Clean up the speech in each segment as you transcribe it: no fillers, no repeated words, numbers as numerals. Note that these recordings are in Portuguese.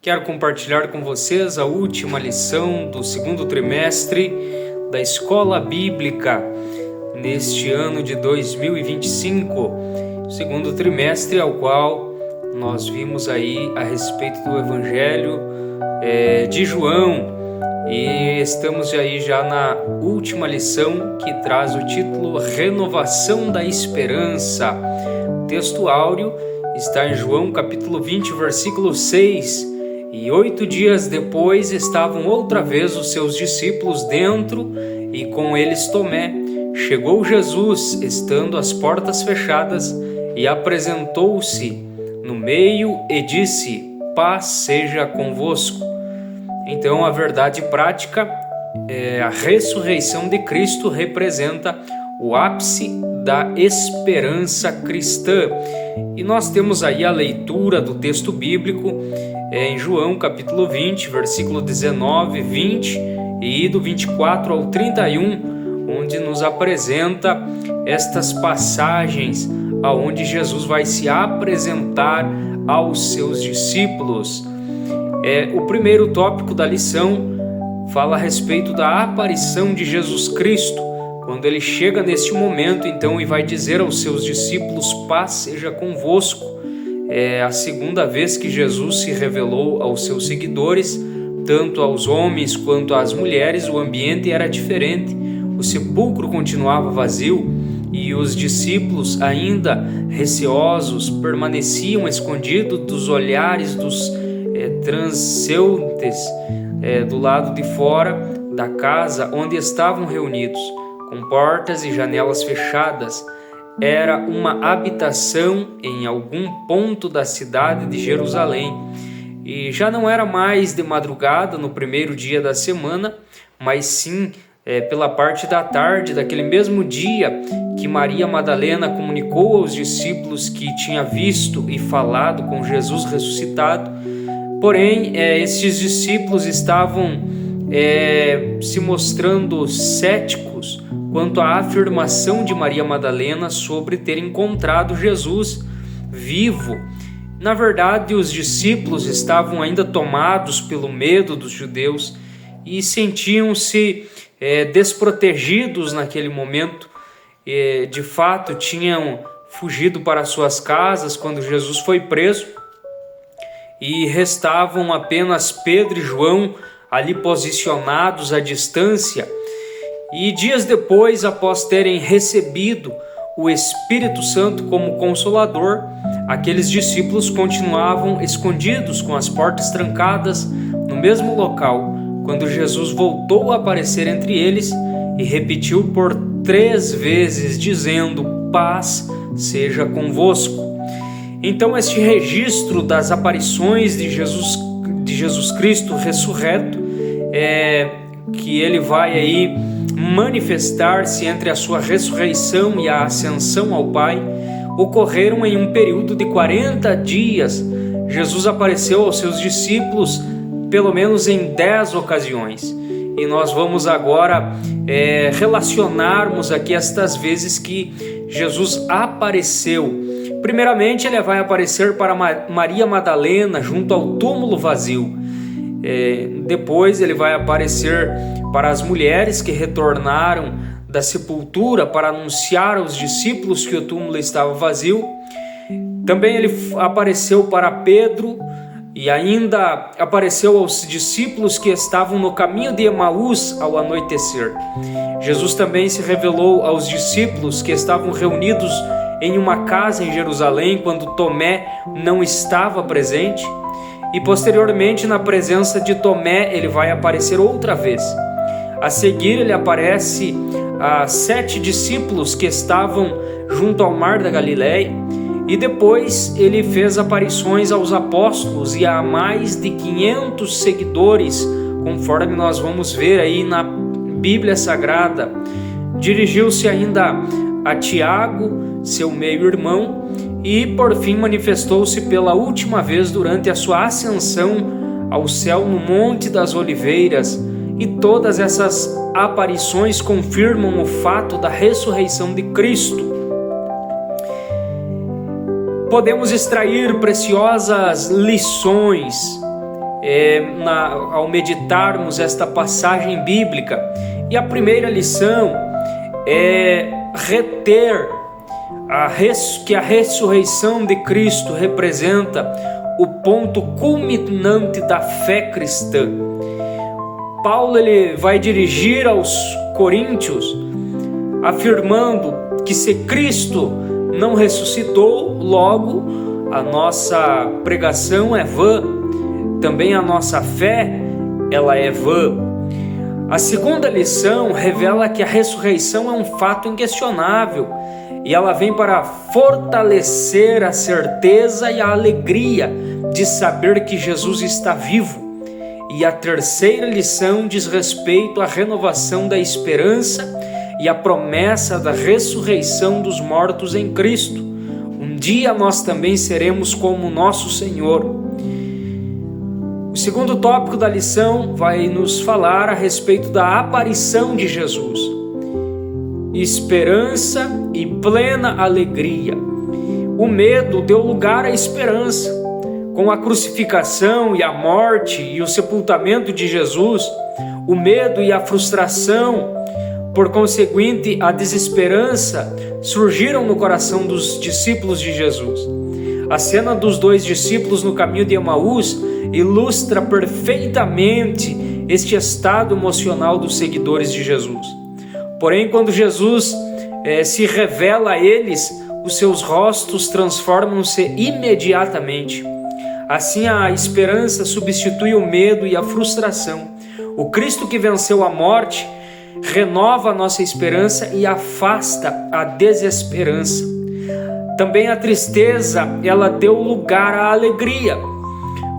Quero compartilhar com vocês a última lição do segundo trimestre da Escola Bíblica neste ano de 2025, segundo trimestre ao qual nós vimos aí a respeito do Evangelho de João, e estamos aí já na última lição que traz o título Renovação da Esperança. O texto áureo está em João capítulo 20, versículo 6. E 8 dias depois estavam outra vez os seus discípulos dentro e com eles Tomé. Chegou Jesus, estando as portas fechadas, e apresentou-se no meio e disse: paz seja convosco. Então a verdade prática a ressurreição de Cristo representa o ápice da esperança cristã. E nós temos aí a leitura do texto bíblico em João capítulo 20, versículo 19, 20 e do 24 ao 31, onde nos apresenta estas passagens aonde Jesus vai se apresentar aos seus discípulos. O primeiro tópico da lição fala a respeito da aparição de Jesus Cristo, quando ele chega neste momento, então, e vai dizer aos seus discípulos: paz seja convosco. É a segunda vez que Jesus se revelou aos seus seguidores, tanto aos homens quanto às mulheres. O ambiente era diferente, o sepulcro continuava vazio e os discípulos, ainda receosos, permaneciam escondidos dos olhares dos transeuntes do lado de fora da casa onde estavam reunidos, com portas e janelas fechadas. Era uma habitação em algum ponto da cidade de Jerusalém. E já não era mais de madrugada no primeiro dia da semana, mas sim pela parte da tarde daquele mesmo dia que Maria Madalena comunicou aos discípulos que tinha visto e falado com Jesus ressuscitado. Porém, esses discípulos estavam se mostrando céticos quanto à afirmação de Maria Madalena sobre ter encontrado Jesus vivo. Na verdade, os discípulos estavam ainda tomados pelo medo dos judeus e sentiam-se desprotegidos naquele momento. De fato, tinham fugido para suas casas quando Jesus foi preso e restavam apenas Pedro e João ali posicionados à distância. E dias depois, após terem recebido o Espírito Santo como Consolador, aqueles discípulos continuavam escondidos com as portas trancadas no mesmo local, quando Jesus voltou a aparecer entre eles e repetiu por 3 vezes, dizendo: paz seja convosco. Então este registro das aparições de Jesus Cristo ressurreto, que ele vai aí manifestar-se entre a sua ressurreição e a ascensão ao Pai, ocorreram em um período de 40 dias. Jesus apareceu aos seus discípulos pelo menos em 10 ocasiões. E nós vamos agora relacionarmos aqui estas vezes que Jesus apareceu. Primeiramente, ele vai aparecer para Maria Madalena junto ao túmulo vazio. Depois ele vai aparecer para as mulheres que retornaram da sepultura para anunciar aos discípulos que o túmulo estava vazio. Também ele apareceu para Pedro e ainda apareceu aos discípulos que estavam no caminho de Emaús ao anoitecer. Jesus também se revelou aos discípulos que estavam reunidos em uma casa em Jerusalém quando Tomé não estava presente. E posteriormente, na presença de Tomé, ele vai aparecer outra vez. A seguir, ele aparece a 7 discípulos que estavam junto ao mar da Galileia. E depois ele fez aparições aos apóstolos e a mais de 500 seguidores, conforme nós vamos ver aí na Bíblia Sagrada. Dirigiu-se ainda a Tiago, seu meio-irmão, e por fim manifestou-se pela última vez durante a sua ascensão ao céu no Monte das Oliveiras. E todas essas aparições confirmam o fato da ressurreição de Cristo. Podemos extrair preciosas lições ao meditarmos esta passagem bíblica. E a primeira lição é reter que a ressurreição de Cristo representa o ponto culminante da fé cristã. Paulo ele vai dirigir aos coríntios afirmando que se Cristo não ressuscitou, logo a nossa pregação é vã, também a nossa fé ela é vã. A segunda lição revela que a ressurreição é um fato inquestionável e ela vem para fortalecer a certeza e a alegria de saber que Jesus está vivo. E a terceira lição diz respeito à renovação da esperança e à promessa da ressurreição dos mortos em Cristo. Um dia nós também seremos como nosso Senhor. O segundo tópico da lição vai nos falar a respeito da aparição de Jesus. Esperança e plena alegria. O medo deu lugar à esperança. Com a crucificação e a morte e o sepultamento de Jesus, o medo e a frustração, por conseguinte a desesperança, surgiram no coração dos discípulos de Jesus. A cena dos dois discípulos no caminho de Emaús ilustra perfeitamente este estado emocional dos seguidores de Jesus. Porém, quando Jesus se revela a eles, os seus rostos transformam-se imediatamente. Assim, a esperança substitui o medo e a frustração. O Cristo que venceu a morte renova a nossa esperança e afasta a desesperança. Também a tristeza, ela deu lugar à alegria.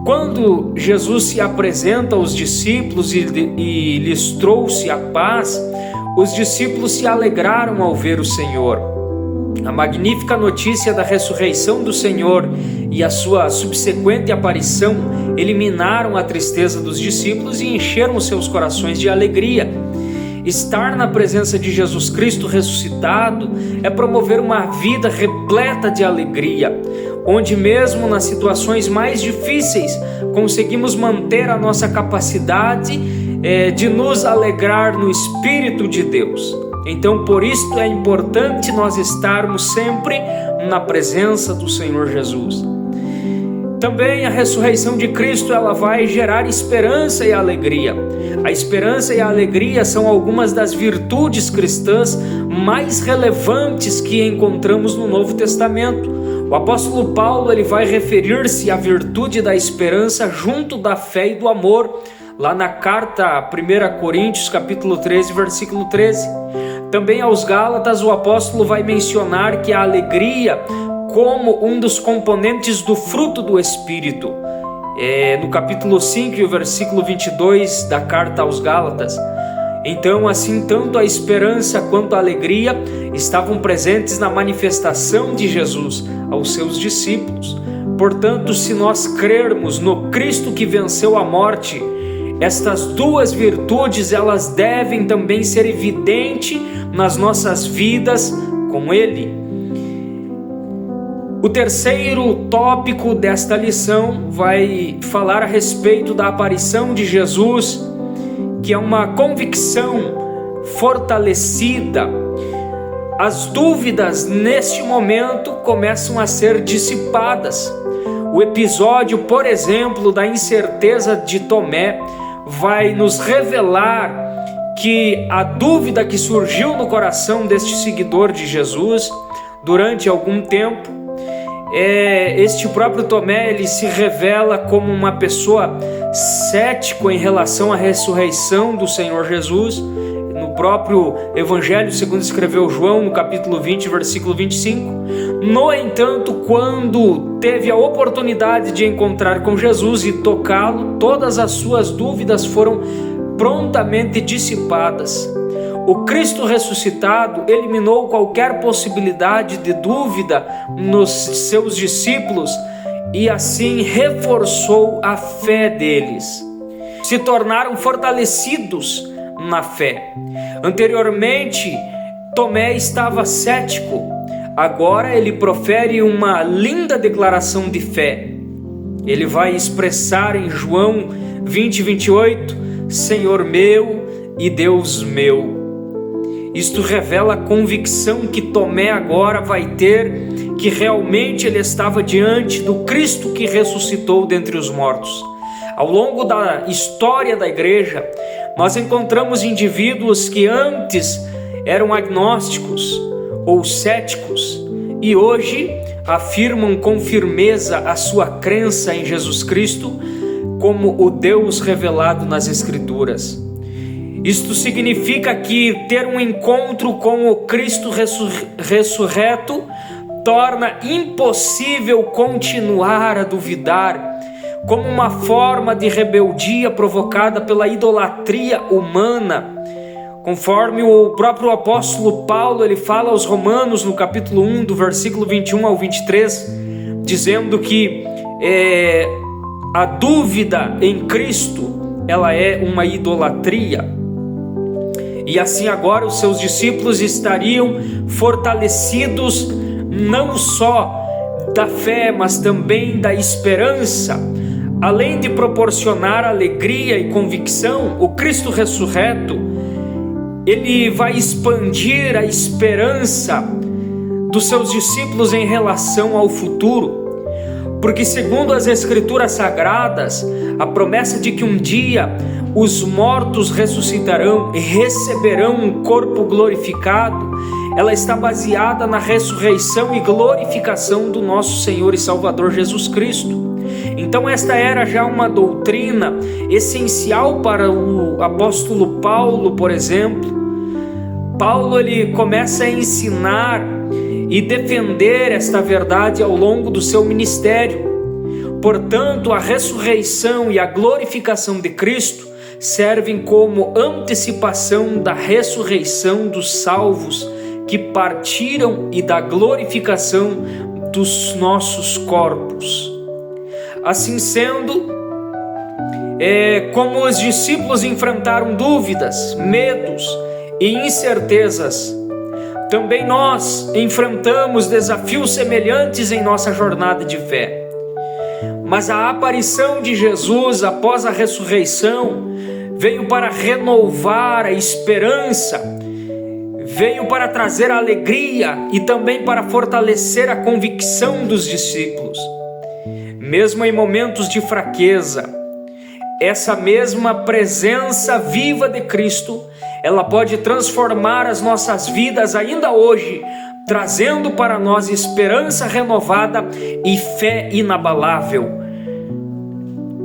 Quando Jesus se apresenta aos discípulos e lhes trouxe a paz, os discípulos se alegraram ao ver o Senhor. A magnífica notícia da ressurreição do Senhor e a sua subsequente aparição eliminaram a tristeza dos discípulos e encheram os seus corações de alegria. Estar na presença de Jesus Cristo ressuscitado é promover uma vida repleta de alegria, onde mesmo nas situações mais difíceis conseguimos manter a nossa capacidade de nos alegrar no Espírito de Deus. Então, por isso é importante nós estarmos sempre na presença do Senhor Jesus. Também a ressurreição de Cristo ela vai gerar esperança e alegria. A esperança e a alegria são algumas das virtudes cristãs mais relevantes que encontramos no Novo Testamento. O apóstolo Paulo ele vai referir-se à virtude da esperança junto da fé e do amor, lá na carta 1 Coríntios, capítulo 13, versículo 13. Também aos Gálatas, o apóstolo vai mencionar que a alegria como um dos componentes do fruto do Espírito. No capítulo 5 e o versículo 22 da carta aos Gálatas. Então, assim, tanto a esperança quanto a alegria estavam presentes na manifestação de Jesus aos seus discípulos. Portanto, se nós crermos no Cristo que venceu a morte, estas duas virtudes elas devem também ser evidentes nas nossas vidas com Ele. O terceiro tópico desta lição vai falar a respeito da aparição de Jesus, que é uma convicção fortalecida. As dúvidas neste momento começam a ser dissipadas. O episódio, por exemplo, da incerteza de Tomé vai nos revelar que a dúvida que surgiu no coração deste seguidor de Jesus durante algum tempo, este próprio Tomé ele se revela como uma pessoa cético em relação à ressurreição do Senhor Jesus. No próprio Evangelho segundo escreveu João, no capítulo 20, versículo 25. No entanto, quando teve a oportunidade de encontrar com Jesus e tocá-lo, todas as suas dúvidas foram prontamente dissipadas. O Cristo ressuscitado eliminou qualquer possibilidade de dúvida nos seus discípulos e assim reforçou a fé deles. Se tornaram fortalecidos na fé. Anteriormente, Tomé estava cético. Agora ele profere uma linda declaração de fé. ele vai expressar em João 20:28, Senhor meu e Deus meu. Isto revela a convicção que Tomé agora vai ter que realmente ele estava diante do Cristo que ressuscitou dentre os mortos. Ao longo da história da igreja, nós encontramos indivíduos que antes eram agnósticos ou céticos e hoje afirmam com firmeza a sua crença em Jesus Cristo como o Deus revelado nas Escrituras. Isto significa que ter um encontro com o Cristo ressurreto torna impossível continuar a duvidar, como uma forma de rebeldia provocada pela idolatria humana. Conforme o próprio apóstolo Paulo, ele fala aos Romanos no capítulo 1, do versículo 21 ao 23, dizendo que a dúvida em Cristo, ela é uma idolatria. E assim agora os seus discípulos estariam fortalecidos não só da fé, mas também da esperança. Além de proporcionar alegria e convicção, o Cristo ressurreto, ele vai expandir a esperança dos seus discípulos em relação ao futuro. Porque segundo as Escrituras Sagradas, a promessa de que um dia os mortos ressuscitarão e receberão um corpo glorificado, ela está baseada na ressurreição e glorificação do nosso Senhor e Salvador Jesus Cristo. Então esta era já uma doutrina essencial para o apóstolo Paulo, por exemplo. Paulo ele começa a ensinar e defender esta verdade ao longo do seu ministério. Portanto, a ressurreição e a glorificação de Cristo servem como antecipação da ressurreição dos salvos que partiram e da glorificação dos nossos corpos. Assim sendo, como os discípulos enfrentaram dúvidas, medos e incertezas, também nós enfrentamos desafios semelhantes em nossa jornada de fé. Mas a aparição de Jesus após a ressurreição veio para renovar a esperança, veio para trazer alegria e também para fortalecer a convicção dos discípulos. Mesmo em momentos de fraqueza, essa mesma presença viva de Cristo, ela pode transformar as nossas vidas ainda hoje, trazendo para nós esperança renovada e fé inabalável.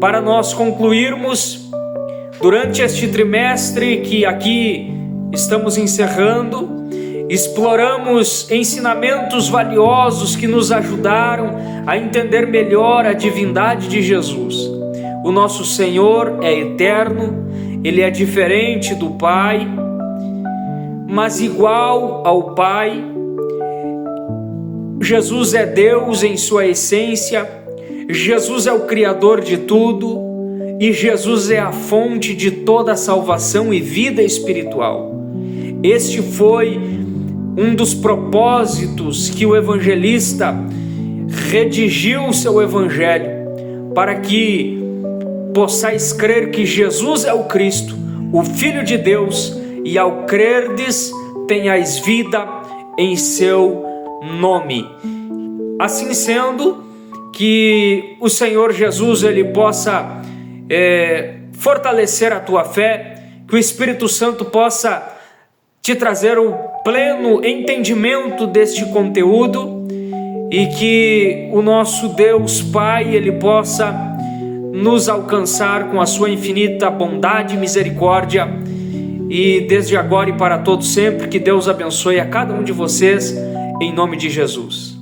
Para nós concluirmos, durante este trimestre que aqui estamos encerrando, exploramos ensinamentos valiosos que nos ajudaram a entender melhor a divindade de Jesus. O nosso Senhor é eterno, Ele é diferente do Pai, mas igual ao Pai. Jesus é Deus em sua essência, Jesus é o Criador de tudo e Jesus é a fonte de toda a salvação e vida espiritual. Este foi um dos propósitos que o evangelista redigiu o seu evangelho, para que possais crer que Jesus é o Cristo, o Filho de Deus, e ao crerdes tenhais vida em seu nome. Assim sendo, que o Senhor Jesus ele possa fortalecer a tua fé, que o Espírito Santo possa te trazer o pleno entendimento deste conteúdo e que o nosso Deus Pai ele possa nos alcançar com a sua infinita bondade e misericórdia, e desde agora e para todos sempre, que Deus abençoe a cada um de vocês, em nome de Jesus.